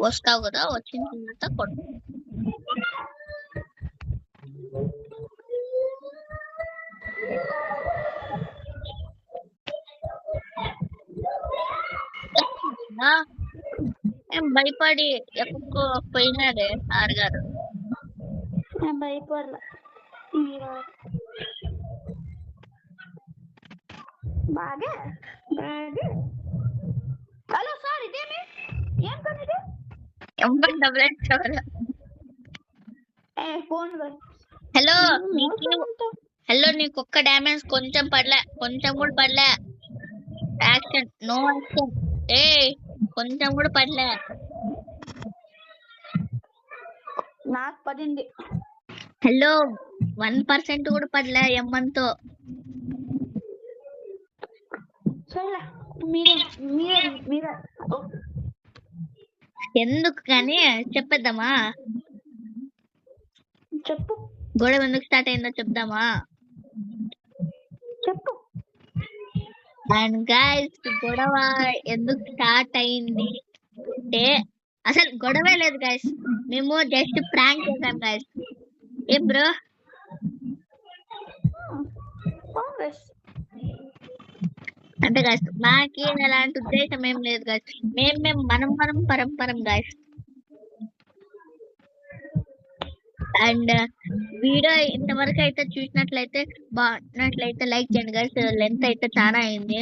వస్తావు కదా, వచ్చిన తర్వాత కొట్టు. ఏం భయపడి ఎక్కడికో పోయినాడే సార్ గారు. భయపడలా బాగా బాగా. హలో సార్, ఇదేమి ఏం పని ఇది? ఫోన్ హలో హలో, నీకు ఒక్క డ్యామేజ్ కొంచెం పడలే, కొంచెం కూడా పడలే. Action, no action. ఏ కొంచెం కూడా పడలే. నాకు పడింది. హలో 1% కూడా పడలే ఎమ్మంతో. సరే మీరే మీరే మీరే ఎందుకు కానీ చెప్పేద్దామా? చెప్పు. గొడవ ఎందుకు స్టార్ట్ అయిందో చెప్దామా? చెప్పు. అండ్ గైస్, గొడవ ఎందుకు స్టార్ట్ అయింది అంటే అసలు గొడవే లేదు గైస్, మేము జస్ట్ ప్రాంక్ చేసాం గైస్. ఏం బ్రో? అంటే గైస్ మాకి ఎలాంటి ఉద్దేశం ఏం లేదు గైస్. మేము మనం పరంపరం గైస్. అండ్ వీడియో ఇంతవరకు అయితే చూసినట్లయితే బాగున్నట్లయితే లైక్ చేయండి గైస్. లెంత్ అయితే చాలా అయింది.